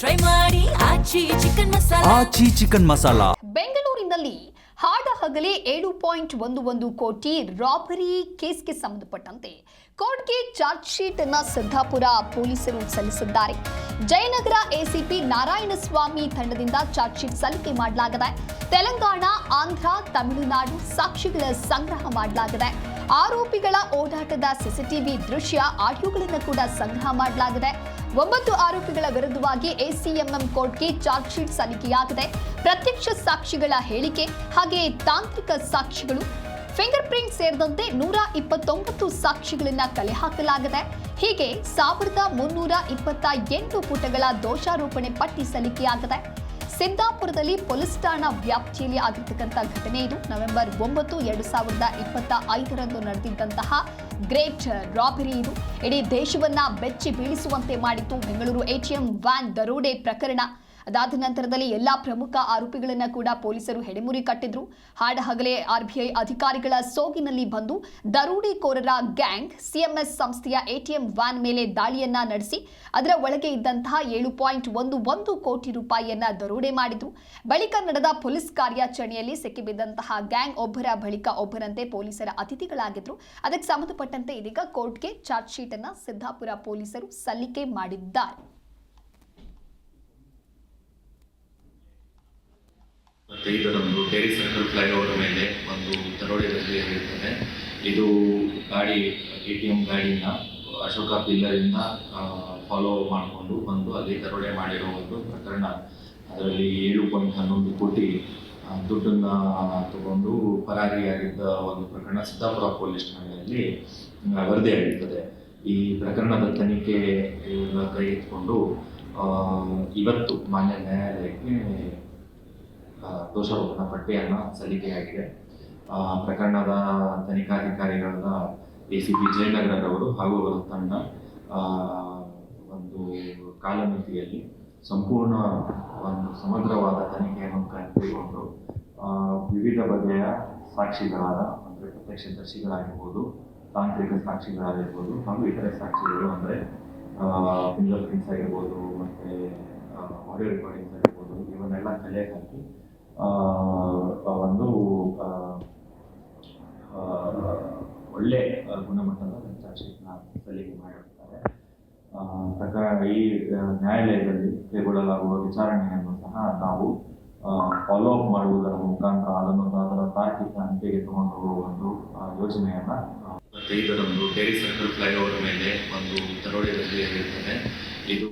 Try ಮಾಡಿ ಆಚಿ chicken masala. ಬೆಂಗಳೂರಿನಲ್ಲಿ ಹಾಡಹಗಲೇ 7.11 ಕೋಟಿ ರಾಬರಿ ಕೇಸ್ಗೆ ಸಂಬಂಧಪಟ್ಟಂತೆ ಕೋರ್ಟ್ಗೆ ಚಾರ್ಜ್ ಶೀಟ್ ಅನ್ನು ಸಿದ್ದಾಪುರ ಪೊಲೀಸರು ಸಲ್ಲಿಸಿದ್ದಾರೆ. ಜಯನಗರ ಎಸಿಪಿ ನಾರಾಯಣಸ್ವಾಮಿ ತಂಡದಿಂದ ಚಾರ್ಜ್ ಶೀಟ್ ಸಲ್ಲಿಕೆ ಮಾಡಲಾಗಿದೆ. ತೆಲಂಗಾಣ, ಆಂಧ್ರ, ತಮಿಳುನಾಡು ಸಾಕ್ಷಿಗಳ ಸಂಗ್ರಹ ಮಾಡಲಾಗಿದೆ. ಆರೋಪಿಗಳ ಓಡಾಟದ ಸಿಸಿಟಿವಿ ದೃಶ್ಯ, ಆಡಿಯೋಗಳನ್ನು ಕೂಡ ಸಂಗ್ರಹ ಮಾಡಲಾಗಿದೆ. 9 ಆರೋಪಿಗಳ ವಿರುದ್ಧವಾಗಿ ಎಸಿಎಂಎಂ ಕೋರ್ಟ್ಗೆ ಚಾರ್ಜ್ ಶೀಟ್ ಸಲ್ಲಿಕೆಯಾಗಿದೆ. ಪ್ರತ್ಯಕ್ಷ ಸಾಕ್ಷಿಗಳ ಹೇಳಿಕೆ ಹಾಗೆ ತಾಂತ್ರಿಕ ಸಾಕ್ಷಿಗಳು, ಫಿಂಗರ್ ಪ್ರಿಂಟ್ ಸೇರಿದಂತೆ 129 ಸಾಕ್ಷಿಗಳನ್ನು ಕಲೆ ಹಾಕಲಾಗಿದೆ. ಹೀಗೆ 1328 ಪುಟಗಳ ದೋಷಾರೋಪಣೆ ಪಟ್ಟಿ ಸಲ್ಲಿಕೆಯಾಗಿದೆ. ಸಿದ್ದಾಪುರದಲ್ಲಿ ಪೊಲೀಸ್ ಠಾಣಾ ವ್ಯಾಪ್ತಿಯಲ್ಲಿ ಆಗಿರ್ತಕ್ಕಂಥ ಘಟನೆ ಇದು. ನವೆಂಬರ್ 9, 2025ರಂದು ನಡೆದಿದ್ದಂತಹ ಗ್ರೇಟ್ ರಾಬರಿ ಇದು. ಇಡೀ ದೇಶವನ್ನ ಬೆಚ್ಚಿ ಬೀಳಿಸುವಂತೆ ಮಾಡಿತ್ತು ಬೆಂಗಳೂರು ಎಟಿಎಂ ವ್ಯಾನ್ ದರೋಡೆ ಪ್ರಕರಣ. ಅದಾದ ನಂತರದಲ್ಲಿ ಎಲ್ಲಾ ಪ್ರಮುಖ ಆರೋಪಿಗಳನ್ನ ಕೂಡ ಪೊಲೀಸರು ಹೆಡೆಮುರಿ ಕಟ್ಟಿದ್ರು. ಹಾಡಹಗಲೇ ಆರ್ಬಿಐ ಅಧಿಕಾರಿಗಳ ಸೋಗಿನಲ್ಲಿ ಬಂದು ದರೋಡೆಕೋರರ ಗ್ಯಾಂಗ್ ಸಿಎಂಎಸ್ ಸಂಸ್ಥೆಯ ಎಟಿಎಂ ವ್ಯಾನ್ ಮೇಲೆ ದಾಳಿಯನ್ನ ನಡೆಸಿ ಅದರ ಒಳಗೆ ಇದ್ದಂತಹ 7.11 ಕೋಟಿ ರೂಪಾಯಿಯನ್ನ ದರೋಡೆ ಮಾಡಿದ್ರು. ಬಳಿಕ ನಡೆದ ಪೊಲೀಸ್ ಕಾರ್ಯಾಚರಣೆಯಲ್ಲಿ ಸಿಕ್ಕಿಬಿದ್ದಂತಹ ಗ್ಯಾಂಗ್ ಒಬ್ಬರ ಬಳಿಕ ಒಬ್ಬರಂತೆ ಪೊಲೀಸರ ಅತಿಥಿಗಳಾಗಿದ್ರು. ಅದಕ್ಕೆ ಸಂಬಂಧಪಟ್ಟಂತೆ ಇದೀಗ ಕೋರ್ಟ್ಗೆ ಚಾರ್ಜ್ ಶೀಟ್ ಅನ್ನ ಸಿದ್ದಾಪುರ ಪೊಲೀಸರು ಸಲ್ಲಿಕೆ ಮಾಡಿದ್ದಾರೆ. 25ರಂದು ಡೇರಿ ಸರ್ಕಲ್ ಫ್ಲೈಓವರ್ ಮೇಲೆ ಒಂದು ದರೋಡೆ ನಡೆದಿರುತ್ತದೆ. ಇದು ಗಾಡಿ ಎಟಿಎಂ ಗಾಡಿನ ಅಶೋಕ ಪಿಲ್ಲರಿಂದ ಫಾಲೋ ಮಾಡಿಕೊಂಡು ಬಂದು ಅಲ್ಲಿ ದರೋಡೆ ಮಾಡಿರೋ ಒಂದು ಪ್ರಕರಣ. ಅದರಲ್ಲಿ 7.11 ಕೋಟಿ ದುಡ್ಡನ್ನು ತಗೊಂಡು ಪರಾರಿಯಾಗಿದ್ದ ಒಂದು ಪ್ರಕರಣ ಸಿದ್ದಾಪುರ ಪೊಲೀಸ್ ಠಾಣೆಯಲ್ಲಿ ವರದಿಯಾಗಿರ್ತದೆ. ಈ ಪ್ರಕರಣದ ತನಿಖೆ ಕೈ ಎತ್ಕೊಂಡು ಇವತ್ತು ಮಾನ್ಯ ನ್ಯಾಯಾಲಯಕ್ಕೆ ದೋಷಾರೋಪಣಾ ಪಟ್ಟಿಯನ್ನು ಸಲ್ಲಿಕೆಯಾಗಿದೆ. ಪ್ರಕರಣದ ತನಿಖಾಧಿಕಾರಿಗಳಾದ ಎಸಿಪಿ ಜಯನಗರರವರು ಹಾಗೂ ಅವರ ತಂಡ ಒಂದು ಕಾಲಮಿತಿಯಲ್ಲಿ ಸಂಪೂರ್ಣ ಒಂದು ಸಮಗ್ರವಾದ ತನಿಖೆಯನ್ನು ಕೈಗೊಂಡು ವಿವಿಧ ಬಗೆಯ ಸಾಕ್ಷಿಗಳಾದ ಅಂದರೆ ಪ್ರತ್ಯಕ್ಷದರ್ಶಿಗಳಾಗಿರ್ಬೋದು, ತಾಂತ್ರಿಕ ಸಾಕ್ಷಿಗಳಾಗಿರ್ಬೋದು ಹಾಗೂ ಇತರೆ ಸಾಕ್ಷಿಗಳು ಅಂದರೆ ಫಿಂಗರ್ ಪ್ರಿಂಟ್ಸ್ ಆಗಿರ್ಬೋದು ಮತ್ತು ಆಡಿಯೋ ರೆಕಾರ್ಡಿಂಗ್ಸ್ ಆಗಿರ್ಬೋದು, ಇವನ್ನೆಲ್ಲ ಕಲೆ ಹಾಕಿ ಒಂದು ಒಳ್ಳೆ ಗುಣಮಟ್ಟದ ಚಾರ್ಜ್ ಶೀಟ್ನ ಸಲ್ಲಿಕೆ ಮಾಡಿರ್ತಾರೆ. ಈ ನ್ಯಾಯಾಲಯದಲ್ಲಿ ಕೈಗೊಳ್ಳಲಾಗುವ ವಿಚಾರಣೆಯನ್ನು ಸಹ ನಾವು ಫಾಲೋ ಅಪ್ ಮಾಡುವುದರ ಮುಖಾಂತರ ಅದನ್ನು ಅದರ ತಾರ್ಕಿಕ ಹಂತೆಗೆ ತಗೊಂಡು ಹೋಗುವ ಒಂದು ಯೋಜನೆಯನ್ನು 25ರಂದು ಡೇರಿ ಸರ್ಕಲ್ ಫ್ಲೈಓವರ್ ಮೇಲೆ ಒಂದು ದರೋಡೆ ನಡೆದಿರುತ್ತದೆ. ಇದು